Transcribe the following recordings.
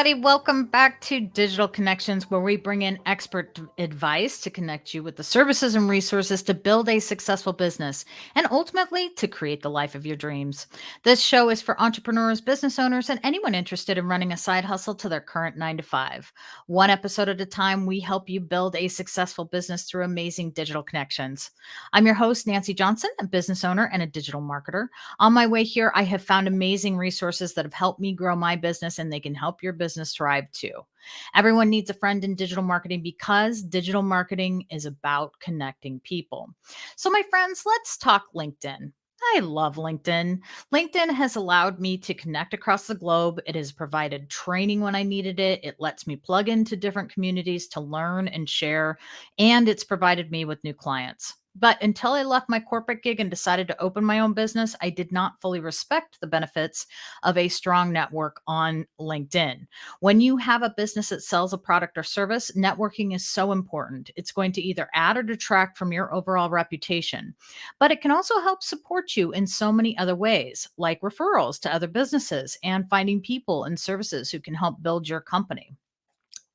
everybody. Welcome back to Digital Connections, where we bring in expert advice to connect you with the services and resources to build a successful business and ultimately to create the life of your dreams. This show is for entrepreneurs, business owners, and anyone interested in running a side hustle to their current 9 to 5. One episode at a time, we help you build a successful business through amazing digital connections. I'm your host, Nancy Johnson, a business owner and a digital marketer. On my way here, I have found amazing resources that have helped me grow my business, and they can help your business thrive too. Everyone needs a friend in digital marketing because digital marketing is about connecting people. So, my friends, let's talk LinkedIn. I love LinkedIn. LinkedIn has allowed me to connect across the globe. It has provided training when I needed it. It lets me plug into different communities to learn and share, and it's provided me with new clients. But until I left my corporate gig and decided to open my own business, I did not fully respect the benefits of a strong network on LinkedIn. When you have a business that sells a product or service, networking is so important. It's going to either add or detract from your overall reputation, but it can also help support you in so many other ways, like referrals to other businesses and finding people and services who can help build your company.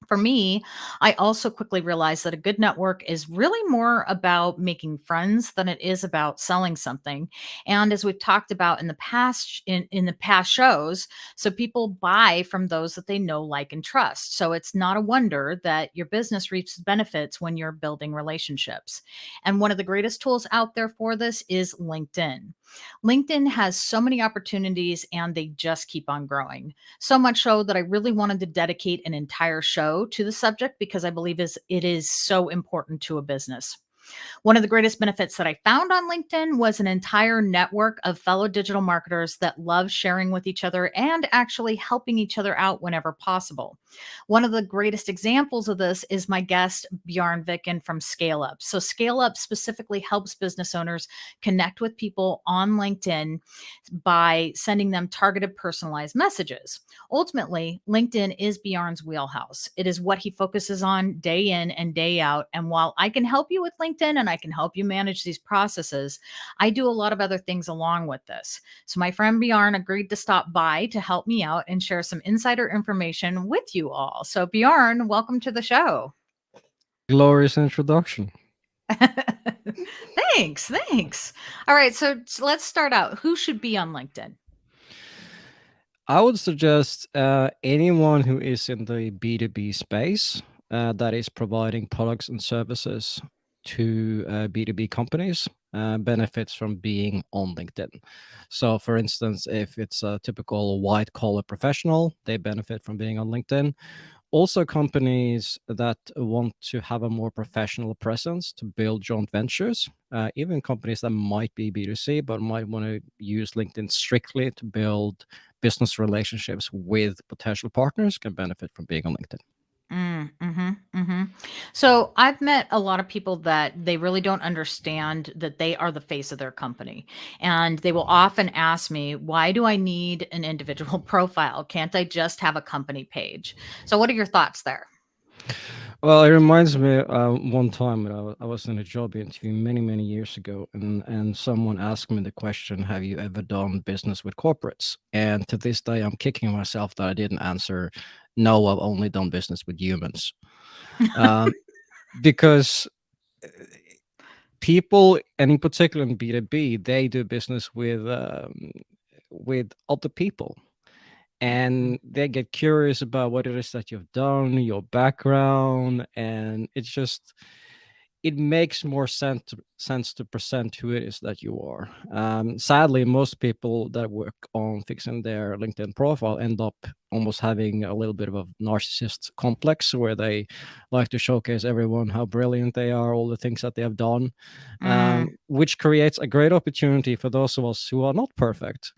For me, I also quickly realized that a good network is really more about making friends than it is about selling something. And as we've talked about in the past in the past shows, so people buy from those that they know, like, and trust. So it's not a wonder that your business reaps benefits when you're building relationships. And one of the greatest tools out there for this is LinkedIn. LinkedIn has so many opportunities and they just keep on growing. So much so that I really wanted to dedicate an entire show to the subject because I believe it is so important to a business. One of the greatest benefits that I found on LinkedIn was an entire network of fellow digital marketers that love sharing with each other and actually helping each other out whenever possible. One of the greatest examples of this is my guest, Bjarn Viken from Scale Up. So, Scale Up specifically helps business owners connect with people on LinkedIn by sending them targeted personalized messages. Ultimately, LinkedIn is Bjarn's wheelhouse. It is what he focuses on day in and day out. And while I can help you with LinkedIn and I can help you manage these processes, I do a lot of other things along with this. So my friend Bjarn agreed to stop by to help me out and share some insider information with you all. So Bjarn, welcome to the show. Glorious introduction. Thanks. All right, so let's start out. Who should be on LinkedIn? I would suggest anyone who is in the B2B space that is providing products and services to B2B companies benefits from being on LinkedIn. So, for instance, if it's a typical white collar professional, they benefit from being on LinkedIn. Also, companies that want to have a more professional presence to build joint ventures, even companies that might be B2C but might want to use LinkedIn strictly to build business relationships with potential partners, can benefit from being on LinkedIn. Mm. So I've met a lot of people that they really don't understand that they are the face of their company. And they will often ask me, why do I need an individual profile? Can't I just have a company page? So, what are your thoughts there? Well, it reminds me one time when I was in a job interview many, many years ago, and someone asked me the question, "Have you ever done business with corporates?" And to this day, I'm kicking myself that I didn't answer, "No, I've only done business with humans," um, because people, and in particular in B2B, they do business with other people, and they get curious about what it is that you've done, your background, and it makes more sense to present who it is that you are. Sadly, most people that work on fixing their LinkedIn profile end up almost having a little bit of a narcissist complex where they like to showcase everyone how brilliant they are, all the things that they have done, Mm, which creates a great opportunity for those of us who are not perfect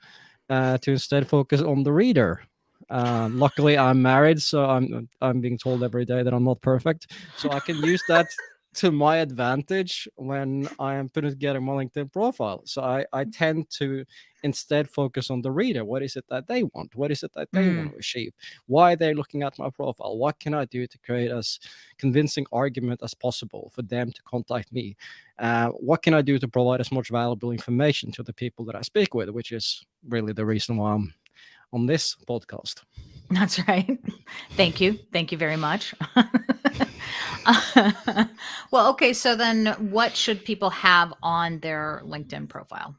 to instead focus on the reader. Luckily, I'm married, so I'm being told every day that I'm not perfect, so I can use that to my advantage when I am putting together my LinkedIn profile. So I tend to instead focus on the reader. What is it that they want? What is it that they want mm, to achieve? Why are they looking at my profile? What can I do to create as convincing argument as possible for them to contact me? What can I do to provide as much valuable information to the people that I speak with, which is really the reason why I'm on this podcast. That's right. Thank you. Thank you very much. Well, okay. So then what should people have on their LinkedIn profile?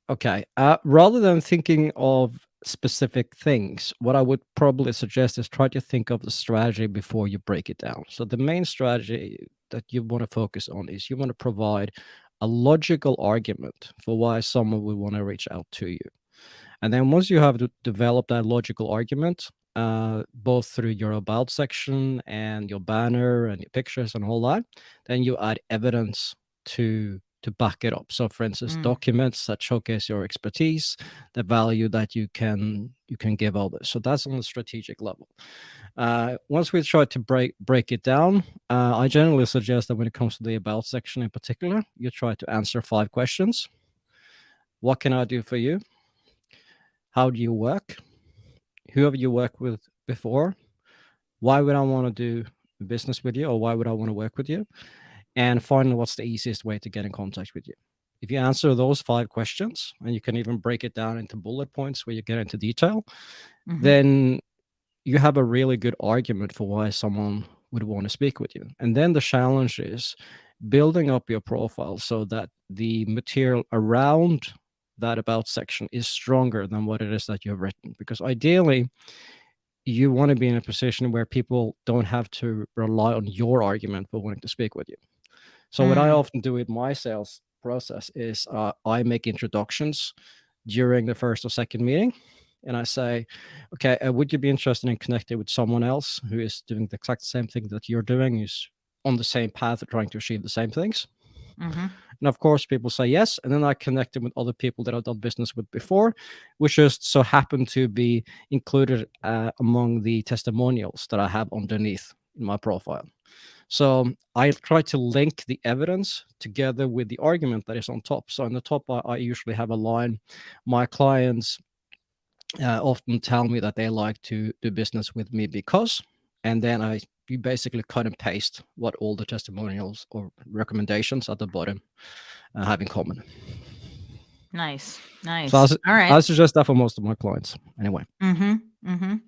Okay. Rather than thinking of specific things, what I would probably suggest is try to think of the strategy before you break it down. So the main strategy that you want to focus on is you want to provide a logical argument for why someone would want to reach out to you. And then once you have developed that logical argument, both through your about section and your banner and your pictures and all that, then you add evidence to back it up. So, for instance, Mm, documents that showcase your expertise, the value that you can give others. So that's on the strategic level. Once we try to break it down, I generally suggest that when it comes to the about section in particular, you try to answer 5 questions. What can I do for you? How do you work? Who have you worked with before? Why would I want to do business with you, or why would I want to work with you? And finally, what's the easiest way to get in contact with you? If you answer those 5 questions, and you can even break it down into bullet points where you get into detail, mhm, then you have a really good argument for why someone would want to speak with you. And then the challenge is building up your profile so that the material around that about section is stronger than what it is that you've written. Because ideally, you want to be in a position where people don't have to rely on your argument for wanting to speak with you. So what I mm, often do with my sales process is I make introductions during the first or second meeting, and I say, okay, would you be interested in connecting with someone else who is doing the exact same thing that you're doing, who's on the same path of trying to achieve the same things? mhm, And of course, people say yes. And then I connect them with other people that I've done business with before, which just so happen to be included among the testimonials that I have underneath in my profile. So I try to link the evidence together with the argument that is on top. So on the top, I usually have a line. My clients often tell me that they like to do business with me because, and then you basically cut and paste what all the testimonials or recommendations at the bottom have in common. nice, So I, nice. su- All right. I suggest that for most of my clients. Anyway, Mhm, mhm.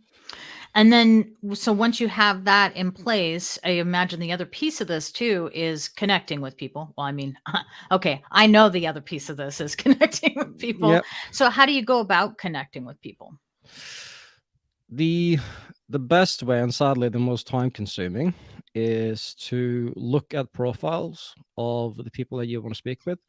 And then, so once you have that in place, I imagine the other piece of this too is connecting with people. Well, I mean, okay, I know the other piece of this is connecting with people. yeah, So, how do you go about connecting with people? the the best way, and sadly the most time consuming, is to look at profiles of the people that you want to speak with,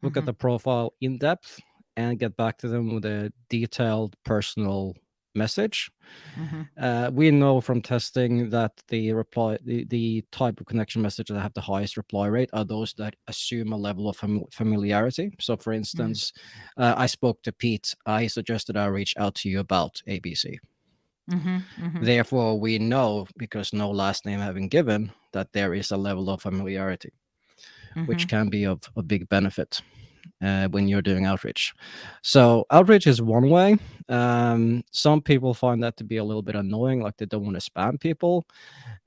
look at Hmm. the profile in depth, and get back to them with a detailed personal message. Hmm. We know from testing that the type of connection messages that have the highest reply rate are those that assume a level of familiarity. So, for Hmm. instance, I spoke to Pete. I suggested I reach out to you about ABC. Hmm. Hmm. Therefore, we know, because no last name have been given, that there is a level of familiarity, which Hmm. can be of a big benefit when you're doing outreach. So outreach is one way. Some people find that to be a little bit annoying, like they don't want to spam people.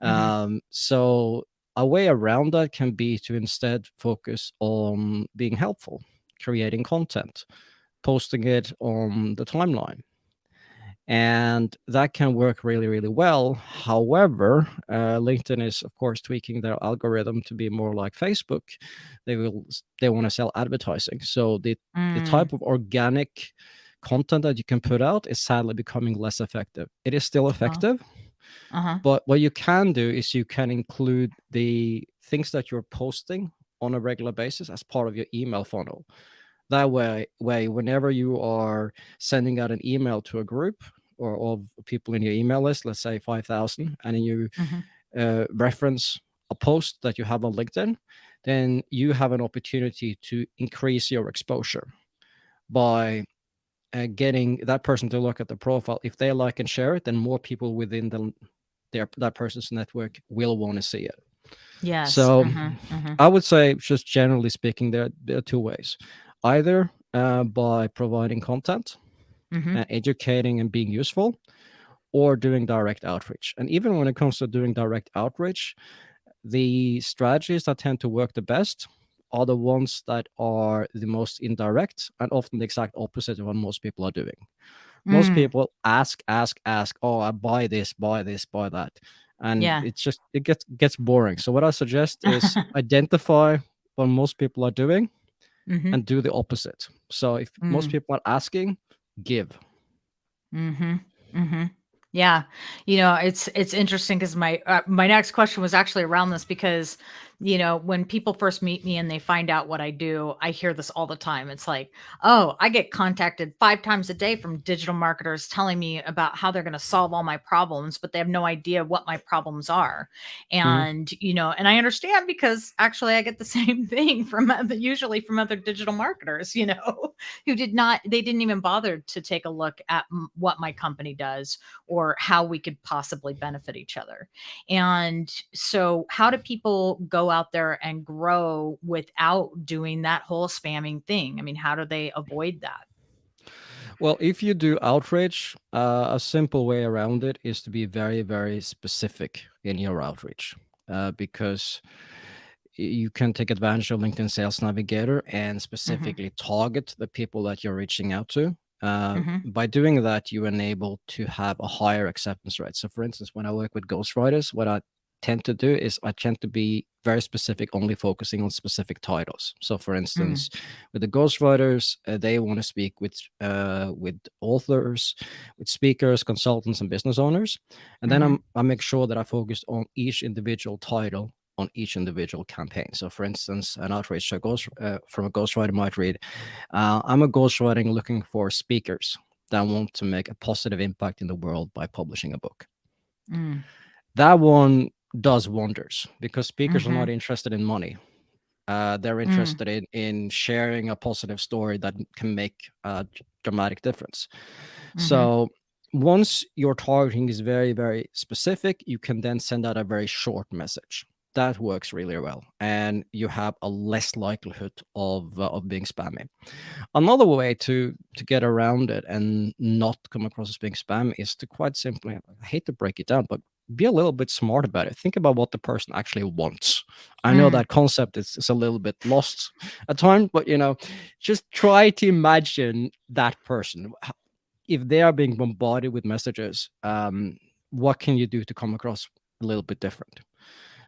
Hmm. So a way around that can be to instead focus on being helpful, creating content, posting it on the timeline. And that can work really, really well. However, LinkedIn is, of course, tweaking their algorithm to be more like Facebook. They want to sell advertising, so the Mm. type of organic content that you can put out is sadly becoming less effective. It is still Uh, effective, uh-huh. but what you can do is you can include the things that you're posting on a regular basis as part of your email funnel. That way, whenever you are sending out an email to a group or of people in your email list, let's say 5,000, and then you Hmm. reference a post that you have on LinkedIn, then you have an opportunity to increase your exposure by getting that person to look at the profile. If they like and share it, then more people within that person's network will want to see it. Yes. So Hmm. Hmm. I would say, just generally speaking, there are 2 ways. Either by providing content, Hmm. educating and being useful, or doing direct outreach. And even when it comes to doing direct outreach, the strategies that tend to work the best are the ones that are the most indirect and often the exact opposite of what most people are doing. Most Mm. people ask. Oh, I buy this, buy this, buy that, and Yeah. it gets boring. So what I suggest is identify what most people are doing Mm-hmm. and do the opposite. So if most Mm. people are asking, give. Mm-hmm. Mm-hmm. Yeah. It's interesting because my next question was actually around this because, when people first meet me and they find out what I do, I hear this all the time. It's like, oh, I get contacted 5 times a day from digital marketers telling me about how they're going to solve all my problems, but they have no idea what my problems are. Mhm. And I understand because actually I get the same thing usually from other digital marketers, they didn't even bother to take a look at what my company does or how we could possibly benefit each other. And so, how do people go out there and grow without doing that whole spamming thing? I mean, how do they avoid that? Well, if you do outreach, a simple way around it is to be very, very specific in your outreach, because you can take advantage of LinkedIn Sales Navigator and Hmm. specifically target the people that you're reaching out to. Hmm. By doing that, you enable to have a higher acceptance rate. So, for instance, when I work with ghostwriters, what I tend to do is I tend to be very specific, only focusing on specific titles. So, for Mm. instance, with the ghostwriters, they want to speak with authors, with speakers, consultants, and business owners, and then Hmm. I make sure that I focus on each individual title on each individual campaign. So, for instance, an outreach from a ghostwriter might read, "I'm a ghostwriting looking for speakers that want to make a positive impact in the world by publishing a book." Mm. That one does wonders because speakers are not Hmm. interested in money. They're Mm. interested in sharing a positive story that can make a dramatic difference. Hmm. So once your targeting is very, very specific, you can then send out a very short message. That works really well, and you have a less likelihood of being spammy. Another way to get around it and not come across as being spam is to quite simply, I hate to break it down, but be a little bit smart about it. Think about what the person actually wants. I know Mm. that concept is a little bit lost at times, but just try to imagine that person. If they are being bombarded with messages, what can you do to come across a little bit different?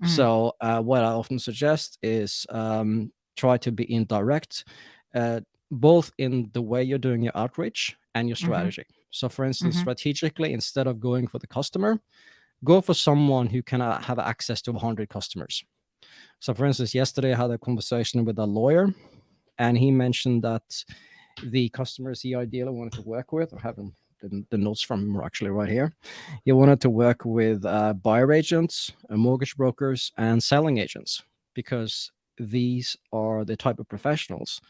Mm. So, what I often suggest is try to be indirect, both in the way you're doing your outreach and your Hmm. strategy. So, for instance, Hmm. strategically, instead of going for the customer, go for someone who can have access to 100 customers. So, for instance, yesterday I had a conversation with a lawyer, and he mentioned that the customers he ideally wanted to work with, I have the notes from him are actually right here. He wanted to work with buyer agents, mortgage brokers, and selling agents because these are the type of professionals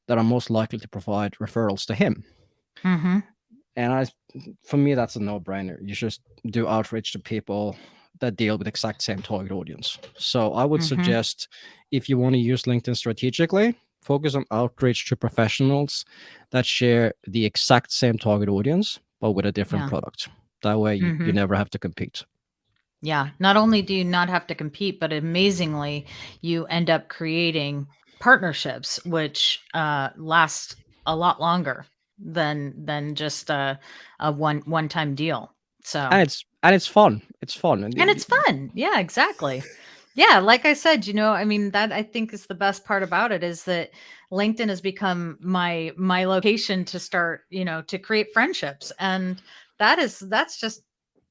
that are most likely to provide referrals to him. Hmm. And for me, that's a no-brainer. You just do outreach to people that deal with exact same target audience. So I would Hmm. suggest, if you want to use LinkedIn strategically, focus on outreach to professionals that share the exact same target audience, but with a different Yeah. product. That way you Hmm. never have to compete. Yeah. Not only do you not have to compete, but amazingly, you end up creating partnerships, which last a lot longer than just a one time deal. So, And it's fun. It's fun. And and it's fun. Yeah, exactly. Yeah, like I said, I mean, that I think is the best part about it is that LinkedIn has become my location to start, to create friendships. And that's just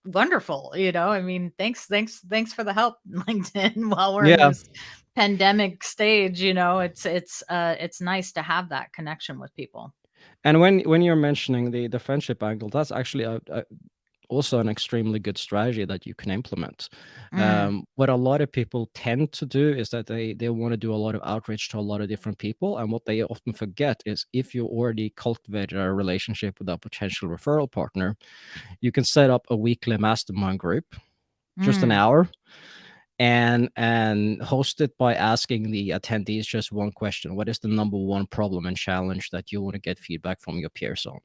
wonderful. I mean, thanks for the help, LinkedIn, while we're in yeah. this pandemic stage. It's nice to have that connection with people. And when you're mentioning the friendship angle, that's actually also an extremely good strategy that you can implement. Mm. What a lot of people tend to do is that they want to do a lot of outreach to a lot of different people, and what they often forget is if you already cultivated a relationship with a potential referral partner, you can set up a weekly mastermind group, just an Mm. hour, and host it by asking the attendees just one question: what is the number one problem and challenge that you want to get feedback from your peers on?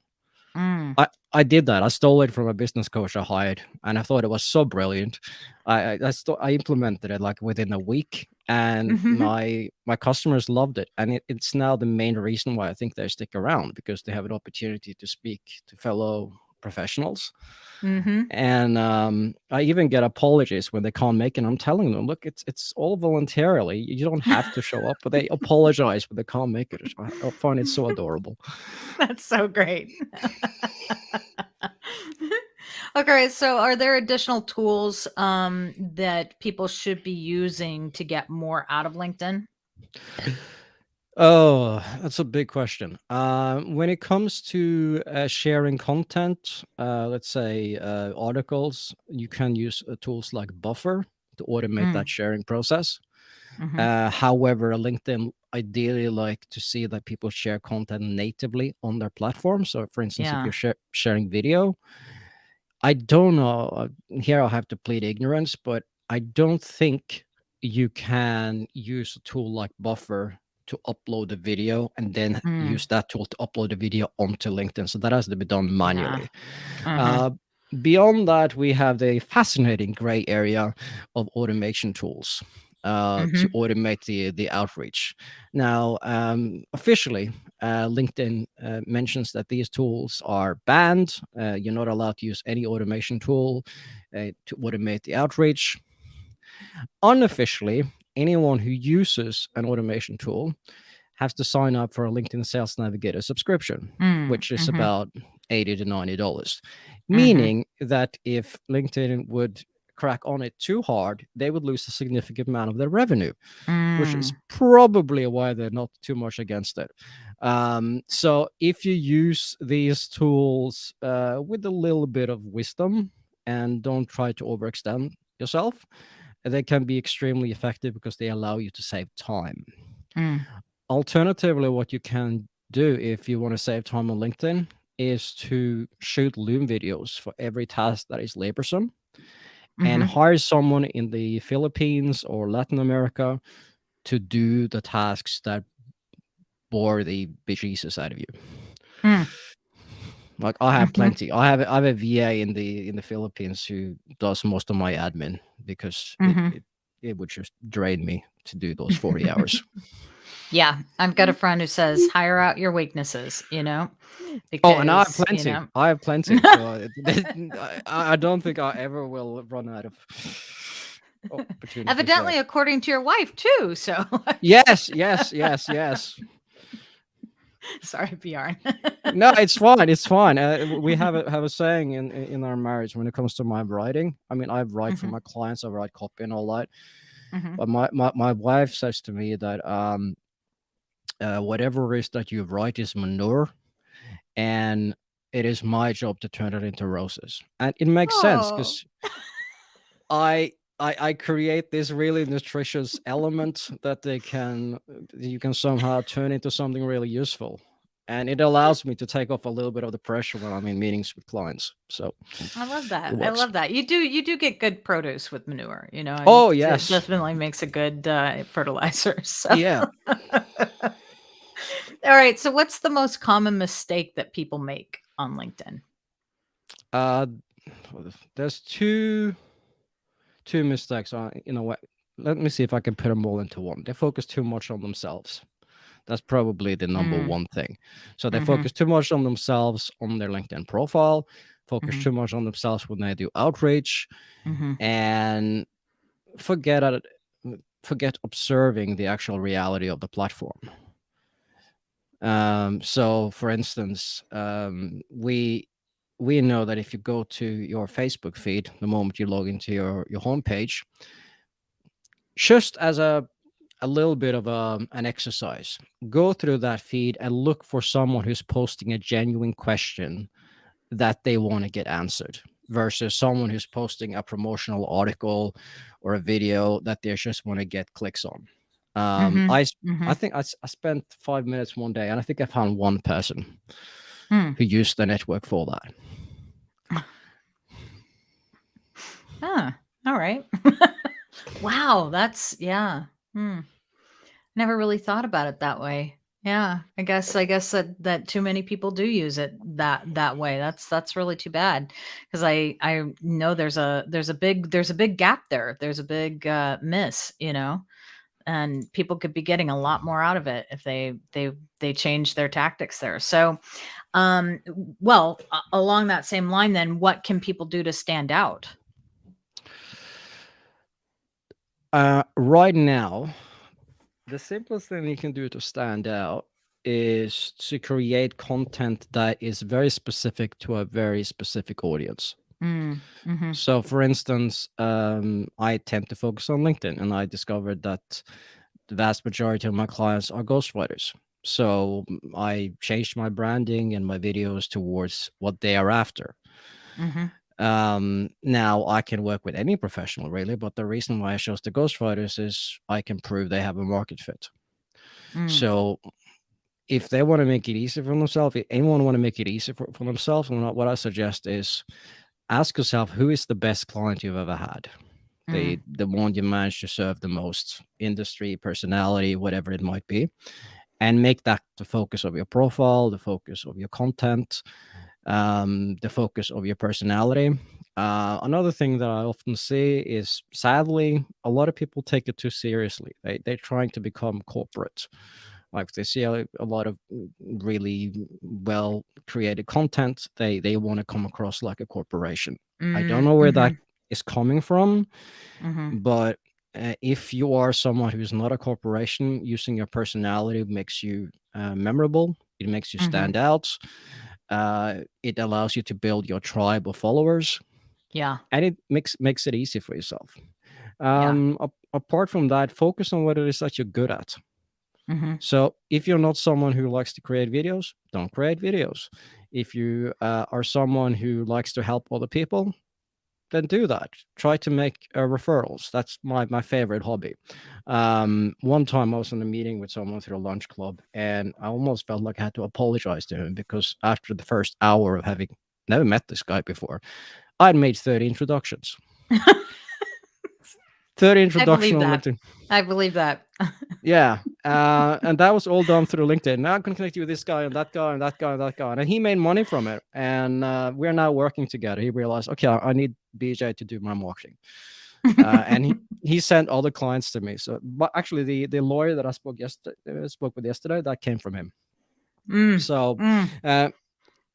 Mm. I did that. I stole it from a business coach I hired, and I thought it was so brilliant. I implemented it like within a week, and Mhm. my customers loved it, and it's now the main reason why I think they stick around, because they have an opportunity to speak to fellow professionals. Mhm. And I even get apologies when they can't make it. I'm telling them, look, it's all voluntarily. You don't have to show up, but they apologize when they can't make it. I find it so adorable. That's so great. Okay, so are there additional tools that people should be using to get more out of LinkedIn? Oh, that's a big question. When it comes to sharing content, let's say articles, you can use tools like Buffer to automate Mm, that sharing process. mhm. However, LinkedIn ideally like to see that people share content natively on their platform. So, for instance, if Yeah. you're sharing video, I don't know. Here I'll have to plead ignorance, but I don't think you can use a tool like Buffer to upload a video and then Mm, use that tool to upload a video onto LinkedIn. So that has to be done yeah. manually. Mhm. Uh, Beyond that, we have the fascinating gray area of automation tools to Mhm. automate the outreach. Now, officially, LinkedIn mentions that these tools are banned. You're not allowed to use any automation tool to automate the outreach. Unofficially, anyone who uses an automation tool has to sign up for a LinkedIn Sales Navigator subscription, Mm, which is mhm. about $80 to $90. Mhm. Meaning that if LinkedIn would crack on it too hard, they would lose a significant amount of their revenue, which is Mm, probably why they're not too much against it. So if you use these tools with a little bit of wisdom and don't try to overextend yourself, they can be extremely effective because they allow you to save time. mm, Alternatively, what you can do if you want to save time on LinkedIn is to shoot Loom videos for every task that is laborsome and mhm. hire someone in the Philippines or Latin America to do the tasks that bore the bejesus out of you. Mm, Like I have mhm. plenty. I have a VA in the Philippines who does most of my admin because Mhm. it would just drain me to do those 40 hours. Yeah, I've got a friend who says, "Hire out your weaknesses," you know, Oh, and I have because, you plenty. know I have plenty. So I don't think I ever will run out of opportunities there. evidently according to your wife too, so Yes, yes, yes, yes. sorry, Bjorn. No, it's fine. It's fine. We have a saying in our marriage when it comes to my writing. I mean, I write for Mhm, my clients. I write copy and all that. mhm. But my wife says to me that whatever it is that you write is manure, and it is my job to turn it into roses. And it makes sense Oh. because I I create this really nutritious element that you can somehow turn into something really useful. And it allows me to take off a little bit of the pressure when I'm in meetings with clients. So I love it that. I works. love that. You do get good produce with manure, you know, Oh it yes. definitely makes a good, fertilizer, so Yeah. Alright, so what's the most common mistake that people make on LinkedIn? Uh there's two mistakes in a way. Let me see if I can put them all into one. They focus too much on themselves. That's probably the number Mm, one thing. So they mhm, focus too much on themselves on their LinkedIn profile, focus mhm, too much on themselves when they do outreach, mhm, and forget at forget observing the actual reality of the platform. So, for instance, we know that if you go to your Facebook feed the moment you log into your homepage, just as a little bit of an exercise. Go through that feed and look for someone who's posting a genuine question that they want to get answered versus someone who's posting a promotional article or a video that they just want to get clicks on. Um, mhm, I s- I mhm, think I spent 5 minutes one day, and I think I found one person hmm. who used the network for that. Ah, alright. Wow, that's yeah, hmm. Never really thought about it that way. Yeah, I guess that too many people do use it that way. That's really too bad because I know there's a big gap there. There's a big miss, you know. and people could be getting a lot more out of it if they change their tactics there. So, well, along that same line, then, what can people do to stand out? Right now, the simplest thing you can do to stand out is to create content that is very specific to a very specific audience. Mhm. So, for instance, I tend to focus on LinkedIn, and I discovered that the vast majority of my clients are ghostwriters. So, I changed my branding and my videos towards what they are after. Mhm. Now I can work with any professional really, but the reason why I chose the ghostwriters is I can prove they have a market fit. Mm. So if they want to make it easy for themselves, if anyone want to make it easy for themselves, what I suggest is ask yourself who is the best client you've ever had. Mm. The one you managed to serve the most, industry, personality, whatever it might be, and make that the focus of your profile, the focus of your content, the focus of your personality. Another thing that I often see is, sadly, a lot of people take it too seriously. They're trying to become corporate. Like they see a lot of really well created content, they want to come across like a corporation. I don't Mm. know where that Mhm. is coming from, Mhm. but if you are someone who's not a corporation, using your personality makes you memorable. It makes you stand Mhm. out. It allows you to build your tribe of followers, Yeah. and it makes it easy for yourself. Yeah. Apart from that, focus on what it is that you're good at. Mhm. So if you're not someone who likes to create videos, don't create videos. If you are someone who likes to help other people, then do that. Try to make referrals. That's my favorite hobby. One time I was in a meeting with someone through a lunch club, and I almost felt like I had to apologize to him because after the first hour of having never met this guy before, I'd made 30 introductions. 30 I introduction believe on that. LinkedIn. I believe that. Yeah. And that was all done through LinkedIn. Now I can connect you with this guy and that guy and that guy and that guy. And he made money from it. And we're now working together. He realized, okay, I need BJ to do my marketing. And he sent all the clients to me. So, but actually, the lawyer that I spoke with yesterday, that came from him. Mm. So, Mm. uh,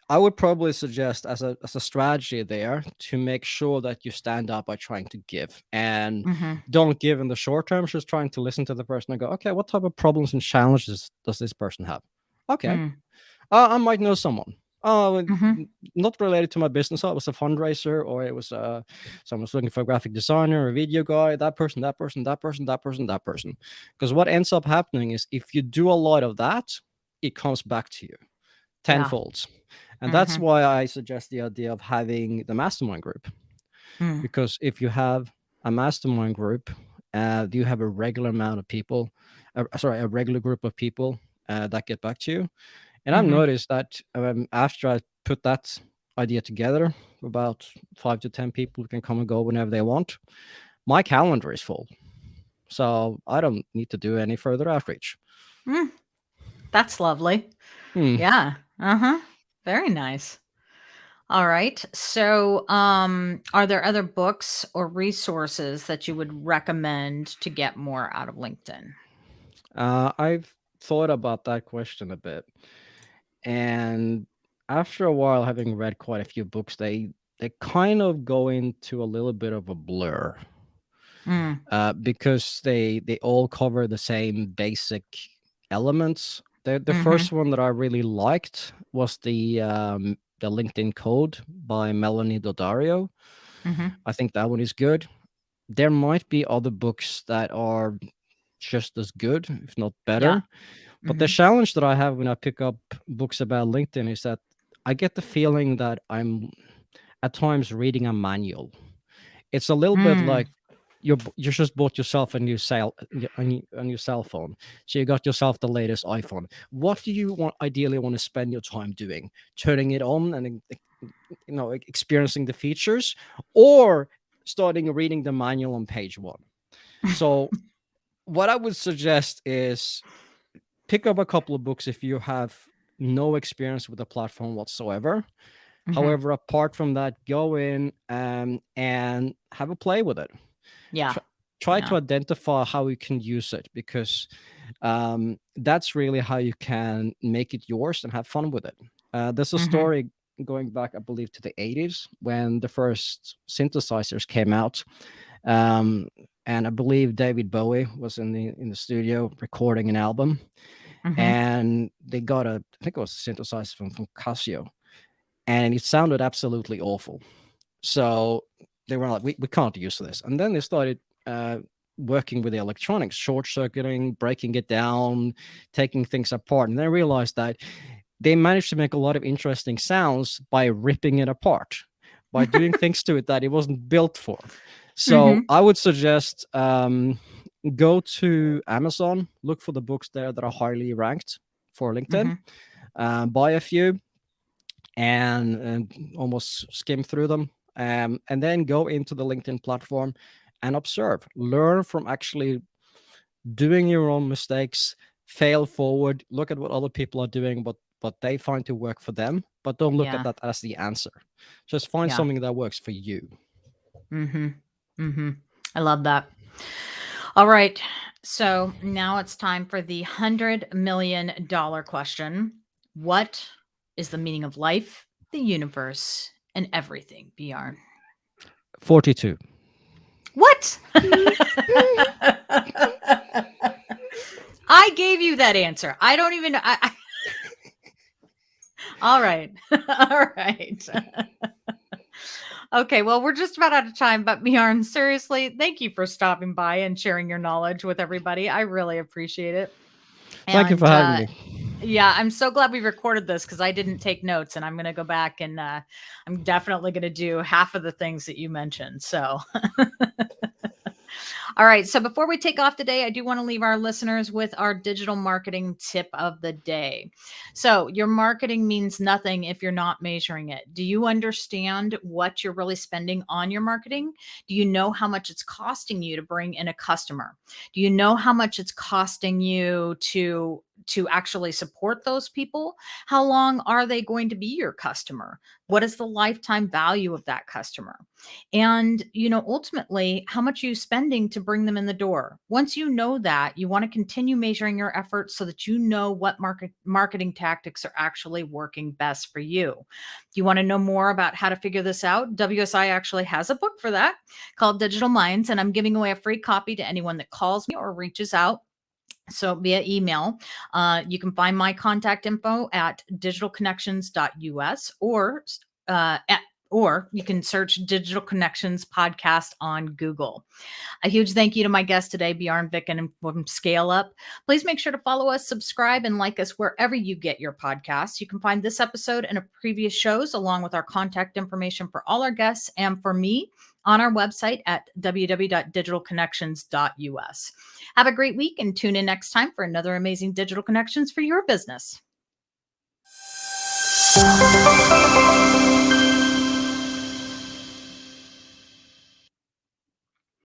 I would probably suggest as a strategy there to make sure that you stand up by trying to give, and Mhm. don't give in the short term. Just trying to listen to the person and go, okay, what type of problems and challenges does this person have? Okay, Mm. I might know someone. Mhm. Not related to my business. Oh, it was a fundraiser, or it was someone's looking for a graphic designer or a video guy. That person, that person, that person, that person, that person. Because what ends up happening is if you do a lot of that, it comes back to you Yeah. tenfold. And that's Mhm. why I suggest the idea of having the mastermind group. Mm. Because if you have a mastermind group, you have a regular amount of people, a regular group of people that get back to you. And I've Mhm. noticed that after I put that idea together, about 5 to 10 people can come and go whenever they want. My calendar is full. So I don't need to do any further outreach. Mm. That's lovely. Hmm. Yeah. Uh-huh. Very nice. All right. So, are there other books or resources that you would recommend to get more out of LinkedIn? I've thought about that question a bit. And after a while, having read quite a few books, they kind of go into a little bit of a blur, Mm. because they all cover the same basic elements. The Mhm. first one that I really liked was the LinkedIn Code by Melanie Dodario. Mhm. I think that one is good. There might be other books that are just as good, if not Yeah. better. But the Mhm. challenge that I have when I pick up books about LinkedIn is that I get the feeling that I'm at times reading a manual. It's a little bit like Mm. you just bought yourself a new cell phone. So you got yourself the latest iPhone. What do you ideally want to spend your time doing? Turning it on and experiencing the features, or starting reading the manual on page one. So what I would suggest is pick up a couple of books if you have no experience with the platform whatsoever. Mhm. However, apart from that, go in and have a play with it. Yeah. try to Yeah. identify how you can use it, because that's really how you can make it yours and have fun with it. There's a Mm-hmm. story going back, I believe, to the 80s when the first synthesizers came out. Um, and I believe David Bowie was in the studio recording an album, Mm-hmm. and they got I think it was a synthesizer from Casio, and it sounded absolutely awful. So they were like, we can't use this. And then they started working with the electronics, short circuiting, breaking it down, taking things apart. And they realized that they managed to make a lot of interesting sounds by ripping it apart, by doing things to it that it wasn't built for. So Mm-hmm. I would suggest go to Amazon, look for the books there that are highly ranked for LinkedIn, Mm-hmm. buy a few, and almost skim through them, and then go into the LinkedIn platform and observe, learn from actually doing your own mistakes, fail forward, look at what other people are doing, what they find to work for them, but don't look at Yeah. that as the answer. Just find Yeah. something that works for you. Mm-hmm. Mm-hmm. I love that. All right. So now it's time for the $100 million question. What is the meaning of life, the universe, and everything, Bjorn? 42. What? I gave you that answer. I don't even. All right. All right. Okay. Well, we're just about out of time, but Bjorn, seriously, thank you for stopping by and sharing your knowledge with everybody. I really appreciate it. Thank you for And having me. yeah, I'm so glad we recorded this because I didn't take notes, and I'm going to go back and I'm definitely going to do half of the things that you mentioned. So all right. So before we take off today, I do want to leave our listeners with our digital marketing tip of the day. So, your marketing means nothing if you're not measuring it. Do you understand what you're really spending on your marketing? Do you know how much it's costing you to bring in a customer? Do you know how much it's costing you to actually support those people? How long are they going to be your customer? What is the lifetime value of that customer? And ultimately, how much are you spending to bring them in the door? Once you know that, you want to continue measuring your efforts so that you know what marketing tactics are actually working best for you. Do you want to know more about how to figure this out? WSI actually has a book for that called Digital Minds, and I'm giving away a free copy to anyone that calls me or reaches out. So via email, you can find my contact info at digitalconnections.us, or you can search Digital Connections Podcast on Google. A huge thank you to my guest today, Bjorn Viken from Scale Up. Please make sure to follow us, subscribe, and like us wherever you get your podcasts. You can find this episode and previous shows along with our contact information for all our guests and for me on our website at www.digitalconnections.us. Have a great week and tune in next time for another amazing digital connections for your business.